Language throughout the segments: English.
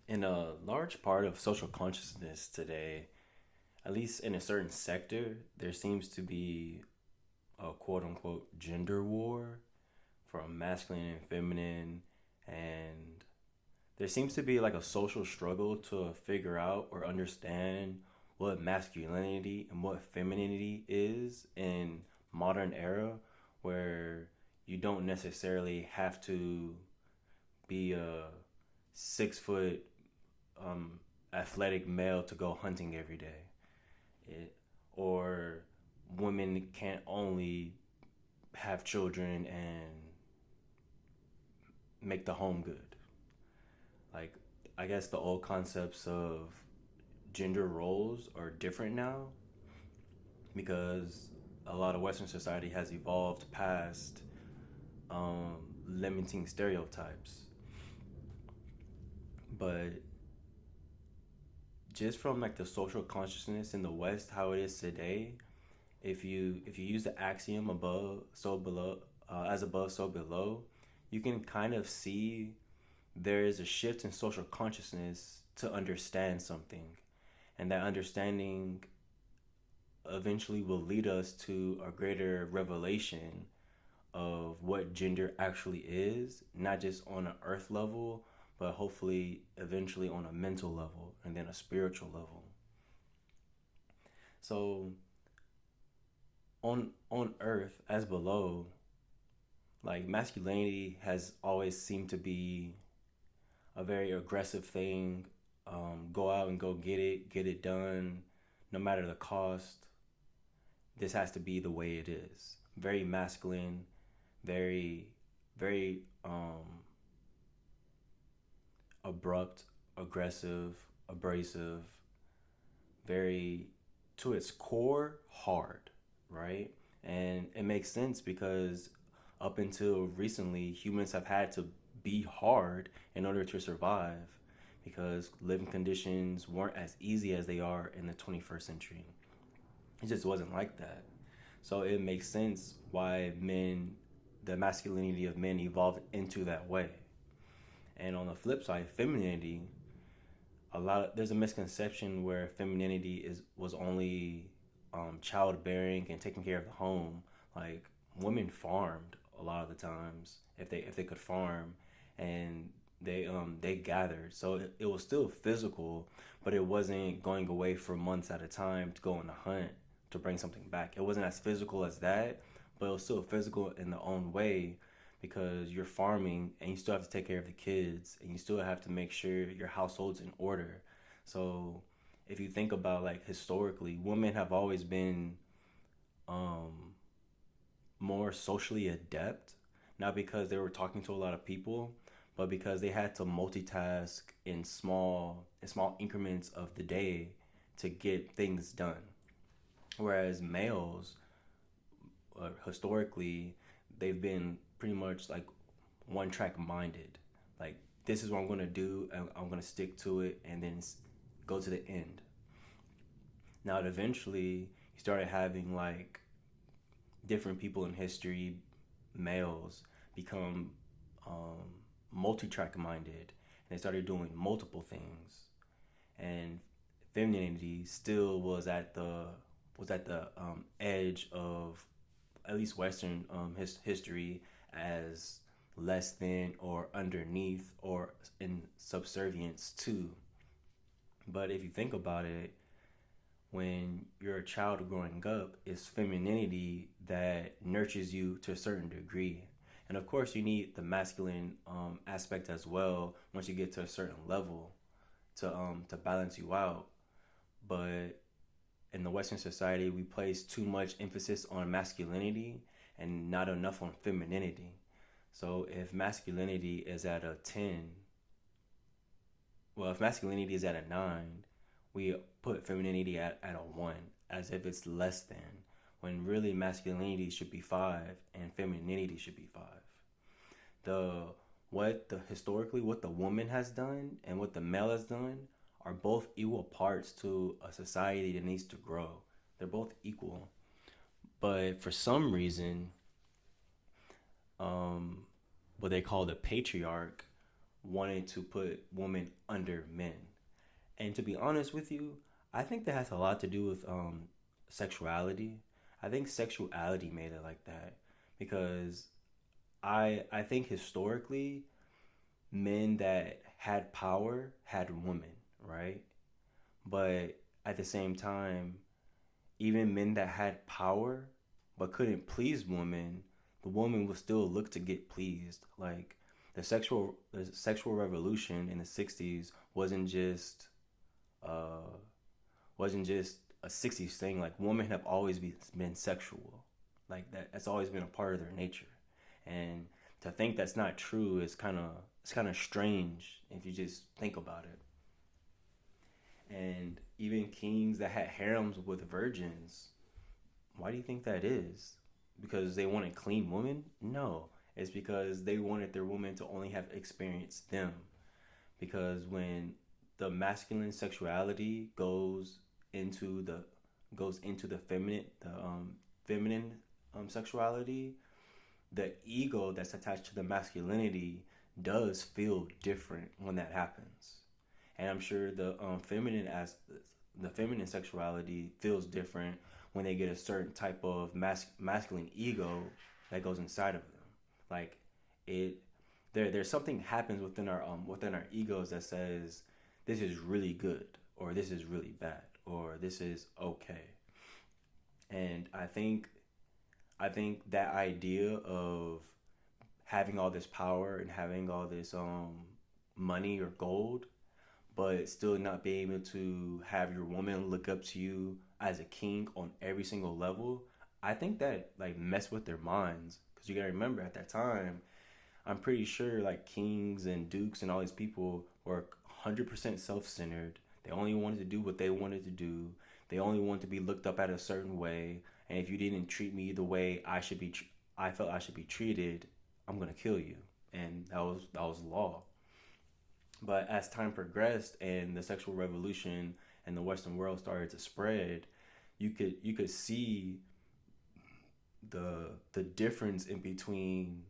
In a large part of social consciousness today, at least in a certain sector, there seems to be a quote unquote gender war from masculine and feminine, and there seems to be like a social struggle to figure out or understand what masculinity and what femininity is in modern era where you don't necessarily have to be a 6 foot athletic male to go hunting every day. It, or women can't only have children and make the home good. Like, I guess the old concepts of gender roles are different now because a lot of Western society has evolved past um, limiting stereotypes. But just from like the social consciousness in the West, how it is today, if you use the axiom above so below, as above so below, you can kind of see there is a shift in social consciousness to understand something, and that understanding eventually will lead us to a greater revelation of what gender actually is, not just on an earth level, but hopefully eventually on a mental level and then a spiritual level. So on earth as below, like masculinity has always seemed to be a very aggressive thing. Go out and go get it done, no matter the cost. This has to be the way it is. Very masculine, very, very abrupt, aggressive, abrasive, very to its core hard, right? And it makes sense because up until recently, humans have had to be hard in order to survive because living conditions weren't as easy as they are in the 21st century. It just wasn't like that. So it makes sense why the masculinity of men evolved into that way. And on the flip side, femininity, there's a misconception where femininity is was only childbearing and taking care of the home. Like women farmed a lot of the times if they could farm, and they gathered. So it was still physical, but it wasn't going away for months at a time to go on a hunt to bring something back. It wasn't as physical as that, but it was still physical in the own way because you're farming and you still have to take care of the kids and you still have to make sure your household's in order. So if you think about like historically, women have always been um, more socially adept, not because they were talking to a lot of people, but because they had to multitask in small increments of the day to get things done. Whereas males, historically, they've been pretty much like one track minded. Like this is what I'm gonna do, and I'm gonna stick to it, and then go to the end. Now, eventually, you started having like different people in history, males, become um, multi-track minded, and they started doing multiple things. And femininity still was at the edge of at least Western history as less than or underneath or in subservience to. But if you think about it, when you're a child growing up, it's femininity that nurtures you to a certain degree. And of course, you need the masculine aspect as well once you get to a certain level to balance you out. But in the Western society, we place too much emphasis on masculinity and not enough on femininity. So if masculinity is at a 10, well, if masculinity is at a 9, we put femininity at a 1 as if it's less than, when really masculinity should be 5 and femininity should be 5. The what the woman has done and what the male has done are both equal parts to a society that needs to grow. They're both equal. But for some reason, um, what they call the patriarch wanted to put women under men. And to be honest with you, I think that has a lot to do with sexuality. I think sexuality made it like that because I think historically men that had power had women, right? But at the same time, even men that had power but couldn't please women, the woman would still look to get pleased. Like the sexual revolution in the '60s uh wasn't just a '60s thing. Like women have always been sexual, like that's always been a part of their nature. And to think that's not true is kind of strange if you just think about it. And even kings that had harems with virgins, why do you think that is? Because they wanted clean women? No, it's because they wanted their women to only have experienced them. Because when the masculine sexuality into the into the feminine sexuality, the ego that's attached to the masculinity does feel different when that happens. And I'm sure the feminine sexuality feels different when they get a certain type of masculine ego that goes inside of them. Like it, there's something happens within our egos that says this is really good or this is really bad or this is okay. And I think that idea of having all this power and having all this money or gold, but still not being able to have your woman look up to you as a king on every single level, I think that like mess with their minds because you gotta remember at that time, I'm pretty sure like kings and dukes and all these people were 100% self-centered. They only wanted to do what they wanted to do. They only wanted to be looked up at a certain way. And if you didn't treat me the way I felt I should be treated, I'm gonna kill you. And that was law. But as time progressed and the sexual revolution and the Western world started to spread, you could see the difference in between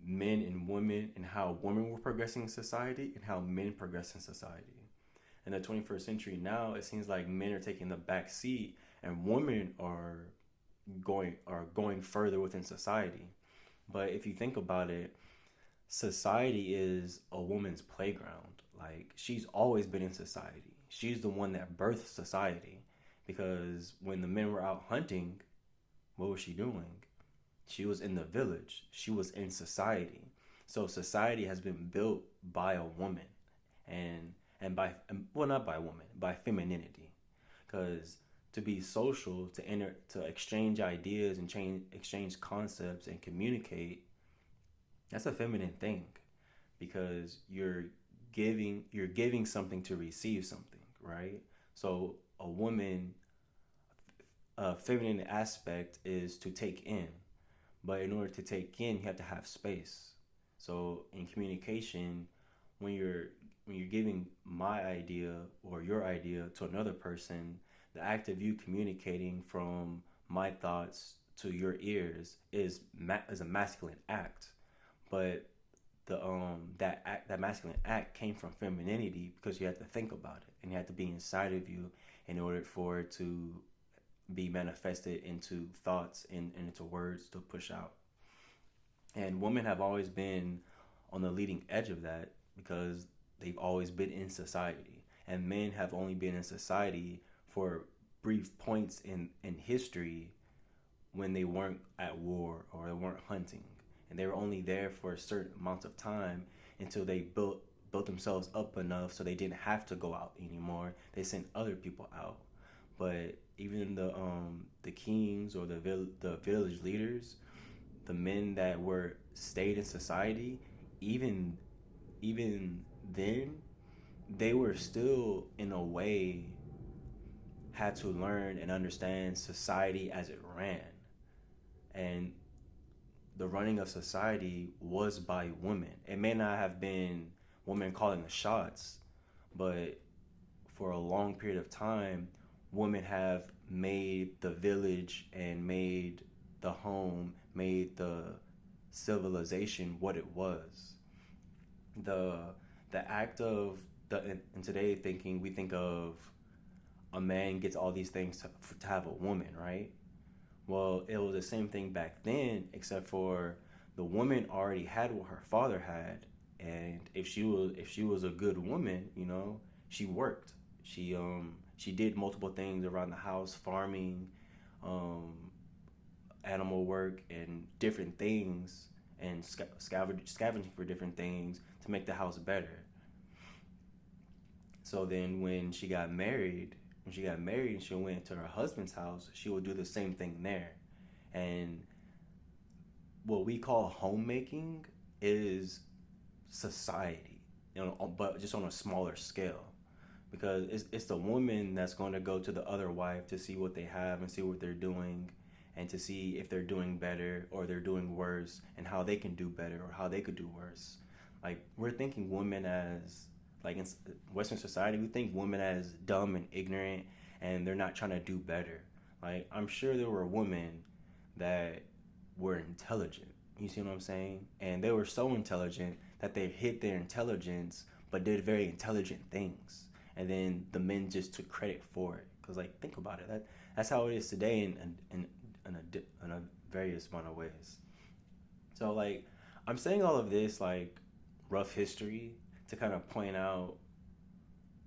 men and women and how women were progressing in society and how men progress in society. In the 21st century now, it seems like men are taking the back seat and women are going further within society. But if you think about it, society is a woman's playground. Like she's always been in society. She's the one that birthed society because when the men were out hunting, what was she doing? She was in the village. She was in society. So society has been built by a woman, and well, not by a woman, by femininity, because to be social, to exchange ideas and exchange concepts and communicate, that's a feminine thing, because you're giving something to receive something, right? So a feminine aspect is to take in, but in order to take in, you have to have space. So in communication, when you're giving my idea or your idea to another person, the act of you communicating from my thoughts to your ears is a masculine act. But that masculine act came from femininity because you had to think about it and you had to be inside of you in order for it to be manifested into thoughts and into words to push out. And women have always been on the leading edge of that because they've always been in society. And men have only been in society for brief points in history when they weren't at war or they weren't hunting. And they were only there for a certain amount of time until they built themselves up enough so they didn't have to go out anymore. They sent other people out. But even the kings or the village leaders, the men that were stayed in society, even even then, they were still in a way had to learn and understand society as it ran. And the running of society was by women. It may not have been women calling the shots, but for a long period of time, women have made the village and made the home, made the civilization what it was. the the act of in today thinking, we think of a man gets all these things to have a woman, right? Well, it was the same thing back then, except for the woman already had what her father had, and if she was a good woman, she worked. She did multiple things around the house, farming, um, animal work, and different things, and scavenging for different things to make the house better. So then when she got married and she went to her husband's house, she would do the same thing there. And what we call homemaking is society, but just on a smaller scale. Because it's the woman that's going to go to the other wife to see what they have and see what they're doing, and to see if they're doing better or they're doing worse, and how they can do better or how they could do worse. Like, we're thinking women as, like, in Western society, we think women as dumb and ignorant, and they're not trying to do better. Like, I'm sure there were women that were intelligent. You see what I'm saying? And they were so intelligent that they hid their intelligence but did very intelligent things. And then the men just took credit for it. Cause, like, think about it. That's how it is today in a various amount of ways. So, like, I'm saying all of this, like, rough history, to kind of point out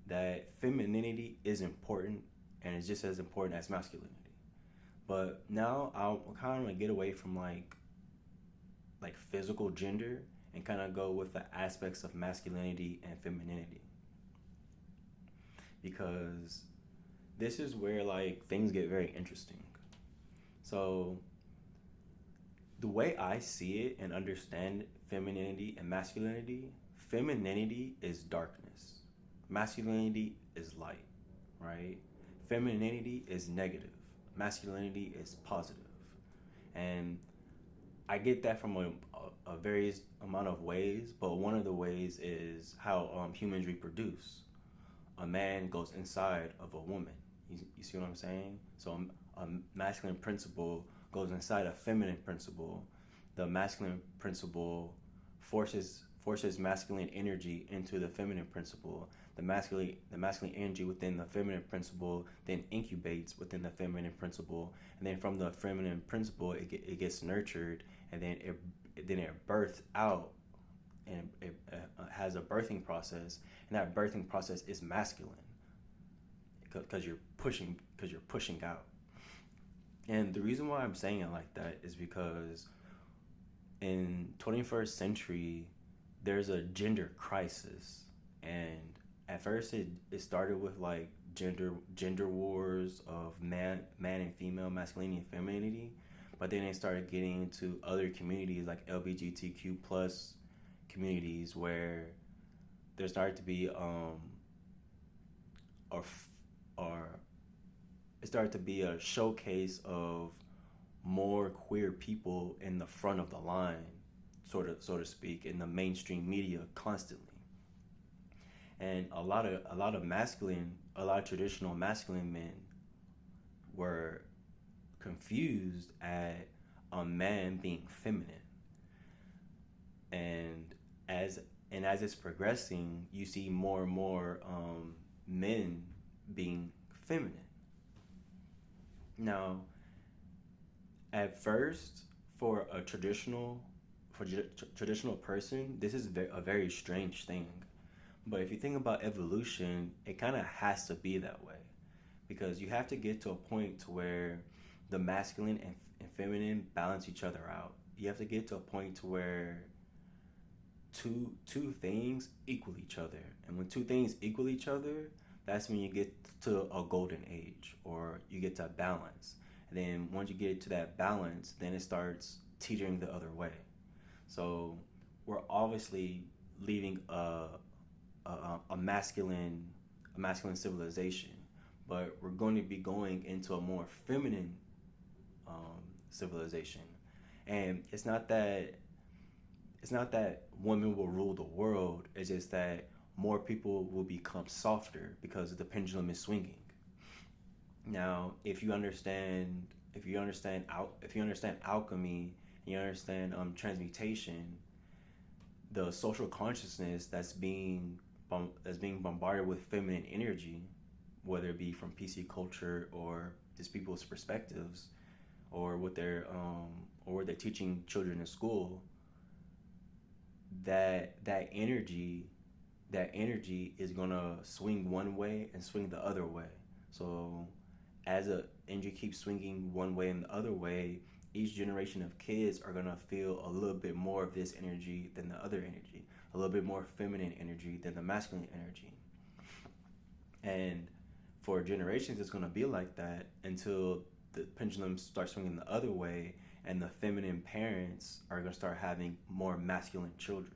that femininity is important, and it's just as important as masculinity. But now I'll kind of get away from, like physical gender, and kind of go with the aspects of masculinity and femininity, because this is where, like, things get very interesting. So the way I see it and understand femininity and masculinity, femininity is darkness, masculinity is light, right? Femininity is negative, masculinity is positive. And I get that from a various amount of ways, but one of the ways is how humans reproduce. A man goes inside of a woman. You see what I'm saying? So a masculine principle goes inside a feminine principle. The masculine principle forces masculine energy into the feminine principle. The masculine energy within the feminine principle then incubates within the feminine principle, and then from the feminine principle it gets nurtured, and then it births out, and it has a birthing process, and that birthing process is masculine, because you're pushing out. And the reason why I'm saying it like that is because in 21st century there's a gender crisis. And at first it started with, like, gender wars of man and female, masculinity and femininity, but then it started getting into other communities, like LGBTQ plus communities, where there started to be or or it started to be a showcase of more queer people in the front of the line, so to speak, in the mainstream media constantly. And a lot of traditional masculine men were confused at a man being feminine. And as as it's progressing, you see more and more men being feminine. Now, at first, for a traditional person, this is a very strange thing. But if you think about evolution, it kind of has to be that way, because you have to get to a point to where the masculine and feminine balance each other out. You have to get to a point to where two things equal each other, and when two things equal each other, that's when you get to a golden age, or you get to balance. And then once you get to that balance, then it starts teetering the other way. So we're obviously leaving a masculine civilization, but we're going to be going into a more feminine civilization. And it's not that women will rule the world. It's just that more people will become softer because the pendulum is swinging. Now, if you understand alchemy, and you understand transmutation, the social consciousness that's being bombarded with feminine energy, whether it be from PC culture or just people's perspectives, or what they're teaching children in school, that energy is gonna swing one way and swing the other way. So as a energy keeps swinging one way and the other way, each generation of kids are gonna feel a little bit more of this energy than the other energy, a little bit more feminine energy than the masculine energy. And for generations, it's gonna be like that until the pendulum starts swinging the other way, and the feminine parents are gonna start having more masculine children.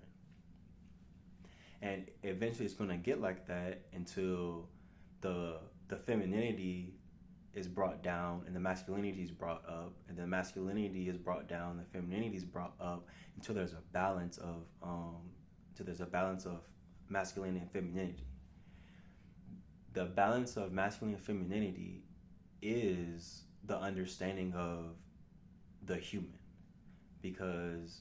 And eventually, it's gonna get like that until the femininity is brought down and the masculinity is brought up, and the masculinity is brought down, the femininity is brought up, until there's a balance of masculine and femininity. The balance of masculine and femininity is the understanding of the human, because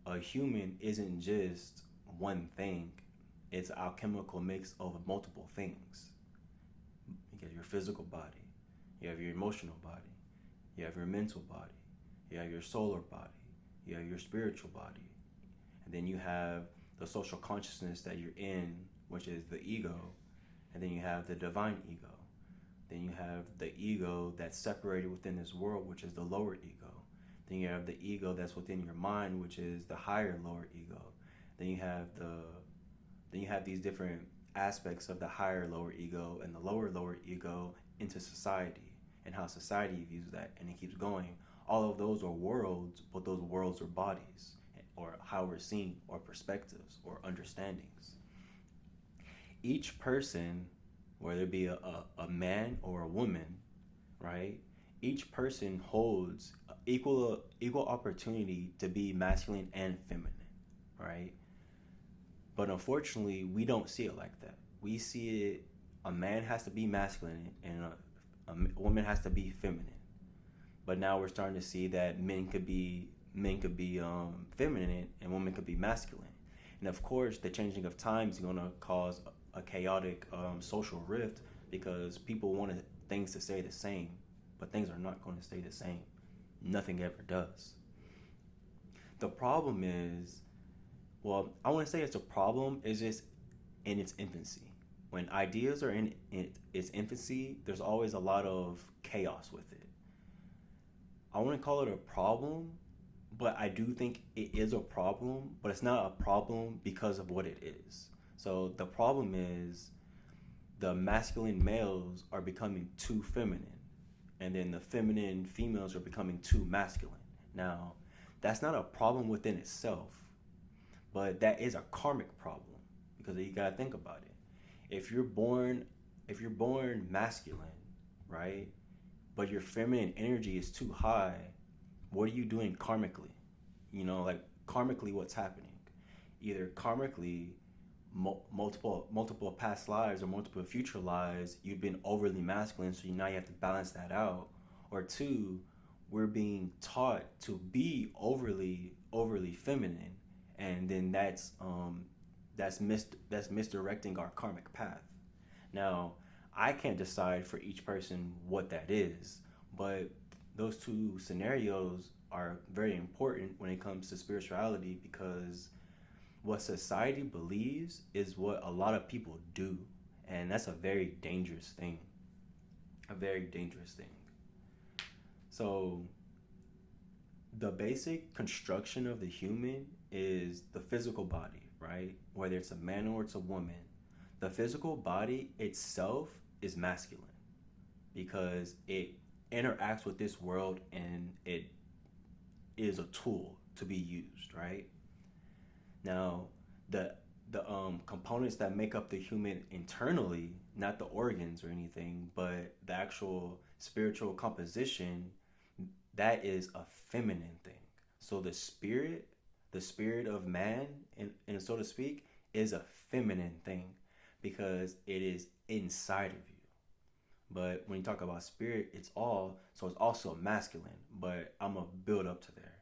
a human isn't just one thing, it's a alchemical mix of multiple things. You get your physical body, you have your emotional body, you have your mental body, you have your solar body, you have your spiritual body, and then you have the social consciousness that you're in, which is the ego, and then you have the divine ego. Then you have the ego that's separated within this world, which is the lower ego. Then you have the ego that's within your mind, which is the higher lower ego. Then you have these different aspects of the higher lower ego and the lower ego into society, and how society views that, and it keeps going. All of those are worlds, but those worlds are bodies, or how we're seen, or perspectives, or understandings. Each person, whether it be a man or a woman, right? Each person holds equal opportunity to be masculine and feminine, right? But unfortunately, we don't see it like that. We see it, a man has to be masculine and a woman has to be feminine. But now we're starting to see that men could be feminine and women could be masculine. And of course, the changing of time is going to cause a chaotic social rift, because people want things to stay the same, but things are not going to stay the same. Nothing ever does. The problem is, well, I want to say it's a problem, it's just in its infancy. When ideas are in its infancy, there's always a lot of chaos with it. I want to call it a problem, but I do think it is a problem, but it's not a problem because of what it is. So the problem is the masculine males are becoming too feminine, and then the feminine females are becoming too masculine. Now, that's not a problem within itself, but that is a karmic problem, because you gotta think about it. If you're born masculine, right, but your feminine energy is too high, what are you doing karmically? Like karmically, what's happening? Either karmically, multiple past lives or multiple future lives, you've been overly masculine, so now you have to balance that out. Or two, we're being taught to be overly feminine, and then that's misdirecting our karmic path. Now, I can't decide for each person what that is, but those two scenarios are very important when it comes to spirituality, because what society believes is what a lot of people do, and that's a very dangerous thing. A very dangerous thing. So the basic construction of the human is the physical body, right? Whether it's a man or it's a woman, the physical body itself is masculine, because it interacts with this world and it is a tool to be used, right? Now, the components that make up the human internally, not the organs or anything, but the actual spiritual composition, that is a feminine thing. So the spirit of man, and so to speak, is a feminine thing, because it is inside of you. But when you talk about spirit, it's also masculine, but I'm gonna build up to there.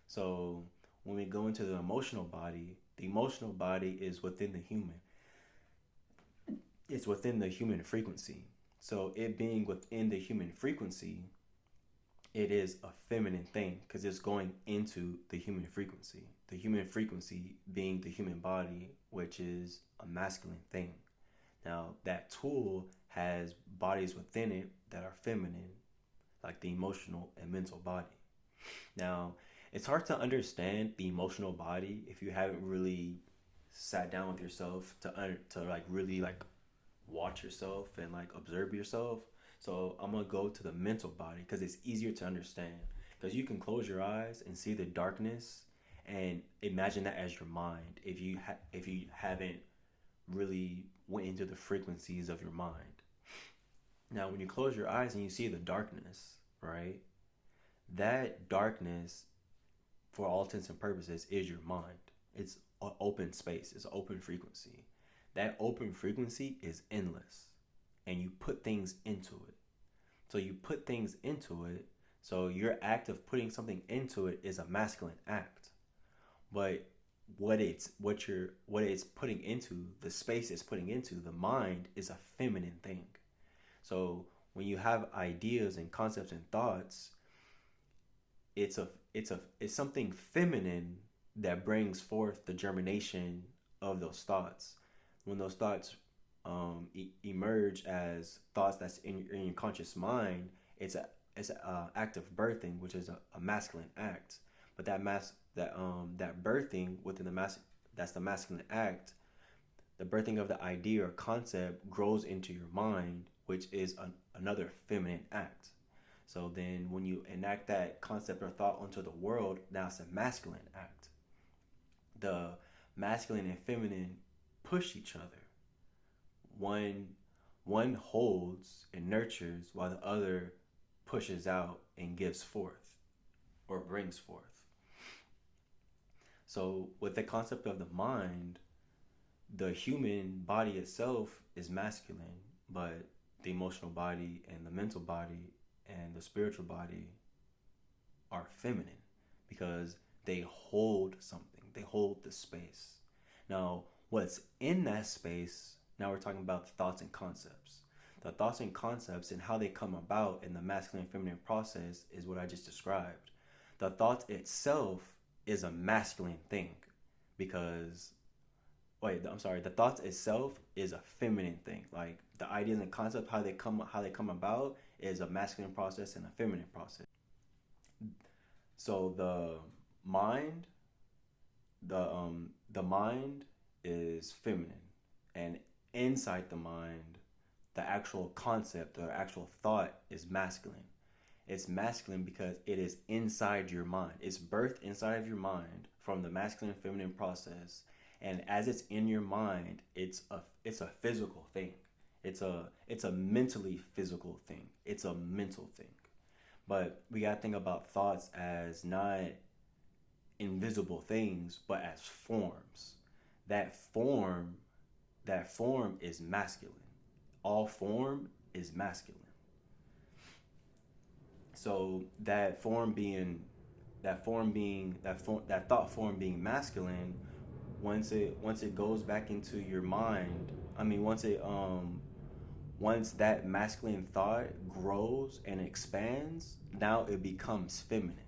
So when we go into the emotional body, The emotional body is within the human. It's within the human frequency. So it being within the human frequency, it is a feminine thing because it's going into the human frequency. The human frequency being the human body, which is a masculine thing. Now, that tool has bodies within it that are feminine, like the emotional and mental body. Now, it's hard to understand the emotional body if you haven't really sat down with yourself to like really like watch yourself and like observe yourself. So I'm gonna go to the mental body because it's easier to understand. Because you can close your eyes and see the darkness and imagine that as your mind. If you haven't really went into the frequencies of your mind. Now, when you close your eyes and you see the darkness, right? That darkness, for all intents and purposes, is your mind. It's an open space. It's an open frequency. That open frequency is endless, and you put things into it. So you put things into it. So your act of putting something into it is a masculine act. But what it's putting into, the space it's putting into, the mind is a feminine thing. So when you have ideas and concepts and thoughts, it's something feminine that brings forth the germination of those thoughts. When those thoughts emerge as thoughts that's in your conscious mind, it's a act of birthing, which is a masculine act. But that birthing within that's the masculine act. The birthing of the idea or concept grows into your mind, which is another feminine act. So then when you enact that concept or thought onto the world, now it's a masculine act. The masculine and feminine push each other. One holds and nurtures while the other pushes out and gives forth or brings forth. So with the concept of the mind, the human body itself is masculine, but the emotional body and the mental body and the spiritual body are feminine because they hold something. They hold the space. Now, what's in that space, now we're talking about the thoughts and concepts. The thoughts and concepts and how they come about in the masculine and feminine process is what I just described. The thought itself is a masculine thing because the thoughts itself is a feminine thing. Like the ideas and concepts, how they come about is a masculine process and a feminine process. So the mind is feminine, and inside the mind, the actual concept or actual thought is masculine. It's masculine because it is inside your mind. It's birthed inside of your mind from the masculine and feminine process. And as it's in your mind, it's a physical thing. It's a mentally physical thing. It's a mental thing. But we gotta think about thoughts as not invisible things, but as forms. That form is masculine. All form is masculine. So that thought form being masculine, once it goes back into your mind, once that masculine thought grows and expands, now it becomes feminine.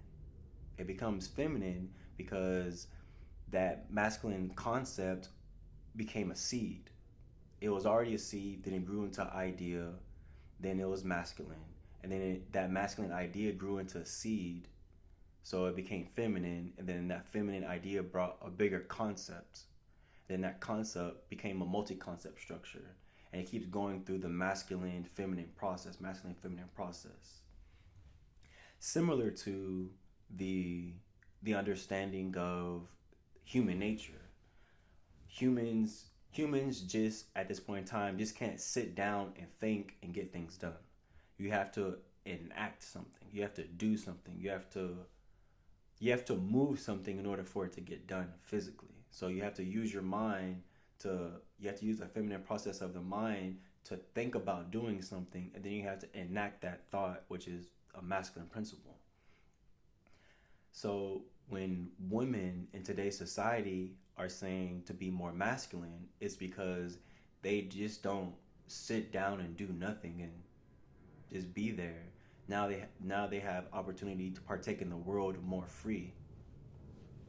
It becomes feminine because that masculine concept became a seed. It was already a seed, then it grew into an idea, then it was masculine, and then that masculine idea grew into a seed, so it became feminine, and then that feminine idea brought a bigger concept. Then that concept became a multi-concept structure, and it keeps going through the masculine feminine process. Similar to the understanding of human nature. Humans just at this point in time just can't sit down and think and get things done. You have to enact something. You have to do something. You have to move something in order for it to get done physically. So you have to use your mind you have to use the feminine process of the mind to think about doing something, and then you have to enact that thought, which is a masculine principle. So when women in today's society are saying to be more masculine, it's because they just don't sit down and do nothing and just be there. Now they have opportunity to partake in the world more free,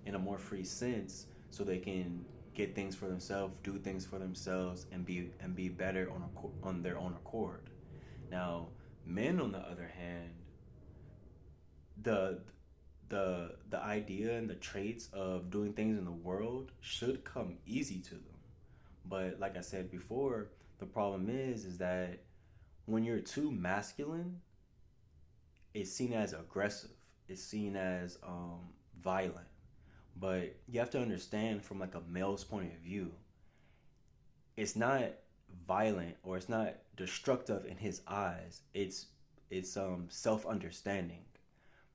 in a more free sense, so they can get things for themselves, do things for themselves, and be better on their own accord. Now, men on the other hand, the the idea and the traits of doing things in the world should come easy to them. But like I said before, the problem is that when you're too masculine, it's seen as aggressive. It's seen as violent. But you have to understand from like a male's point of view, it's not violent or it's not destructive in his eyes. It's self understanding.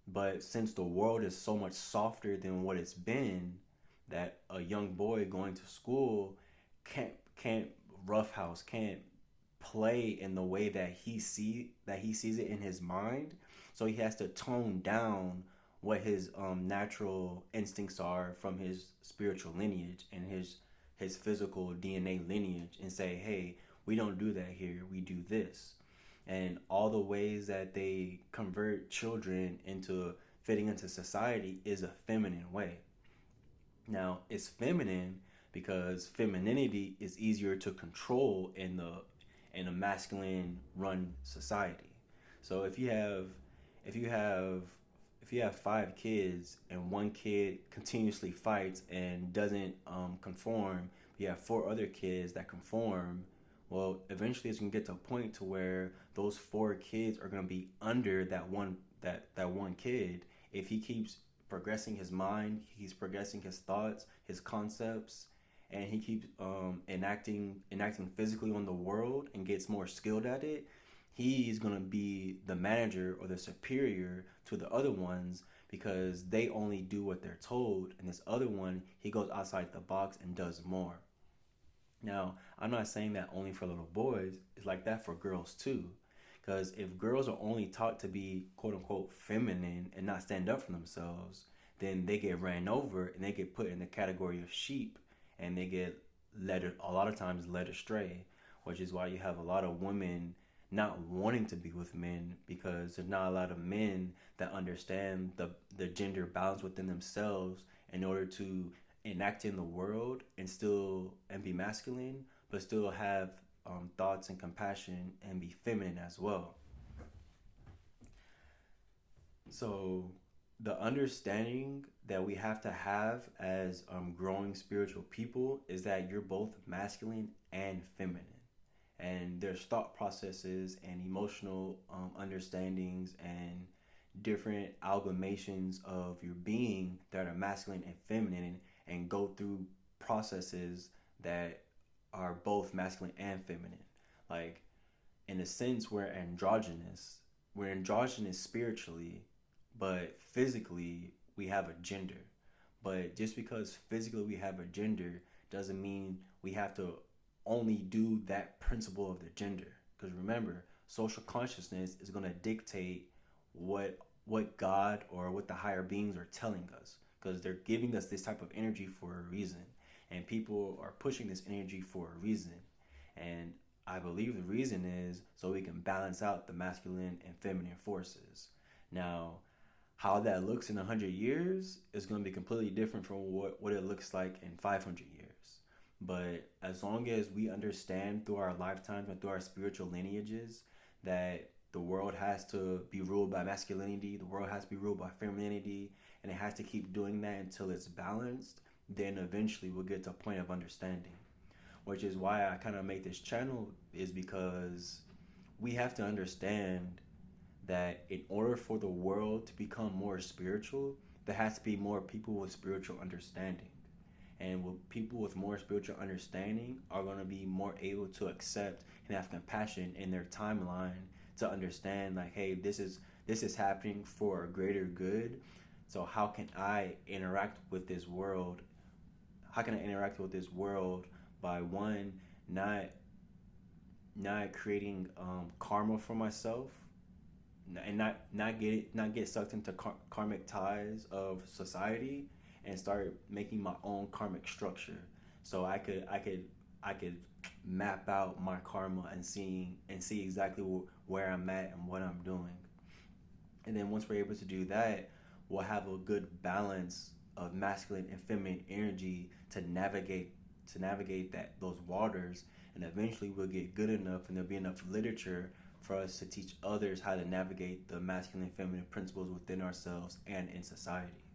But since the world is so much softer than what it's been, that a young boy going to school can't roughhouse, can't play in the way that he sees it in his mind. So he has to tone down what his natural instincts are from his spiritual lineage and his physical DNA lineage, and say, hey, we don't do that here. We do this. And all the ways that they convert children into fitting into society is a feminine way. Now, it's feminine because femininity is easier to control in a masculine run society. So if you have if you have five kids and one kid continuously fights and doesn't conform, you have four other kids that conform. Well, eventually it's gonna get to a point to where those four kids are gonna be under that one kid if he keeps progressing his mind, he's progressing his thoughts, his concepts, and he keeps enacting physically on the world and gets more skilled at it. He's gonna be the manager or the superior to the other ones because they only do what they're told, and this other one he goes outside the box and does more. Now, I'm not saying that only for little boys. It's like that for girls too. Because if girls are only taught to be quote unquote feminine and not stand up for themselves, then they get ran over and they get put in the category of sheep, and they get a lot of times led astray, which is why you have a lot of women not wanting to be with men because there's not a lot of men that understand the gender balance within themselves in order to enact in the world and be masculine, but still have thoughts and compassion and be feminine as well. So the understanding that we have to have as growing spiritual people is that you're both masculine and feminine, and there's thought processes and emotional understandings and different amalgamations of your being that are masculine and feminine, and go through processes that are both masculine and feminine. Like, in a sense, we're androgynous spiritually, but physically we have a gender. But just because physically we have a gender doesn't mean we have to only do that principle of the gender. Because remember, social consciousness is going to dictate what God or what the higher beings are telling us, because they're giving us this type of energy for a reason, and people are pushing this energy for a reason. And I believe the reason is so we can balance out the masculine and feminine forces. Now, how that looks in 100 years is going to be completely different from what it looks like in 500 years. But as long as we understand through our lifetimes and through our spiritual lineages that the world has to be ruled by masculinity, the world has to be ruled by femininity, and it has to keep doing that until it's balanced, then eventually we'll get to a point of understanding. Which is why I kind of make this channel, is because we have to understand that in order for the world to become more spiritual, there has to be more people with spiritual understanding. And people with more spiritual understanding are going to be more able to accept and have compassion in their timeline to understand, like, hey, this is happening for a greater good. So how can I interact with this world? How can I interact with this world by, one, not creating karma for myself, and not get sucked into karmic ties of society, and start making my own karmic structure. So I could map out my karma and see exactly where I'm at and what I'm doing. And then once we're able to do that, we'll have a good balance of masculine and feminine energy to navigate that those waters, and eventually we'll get good enough, and there'll be enough literature for us to teach others how to navigate the masculine and feminine principles within ourselves and in society.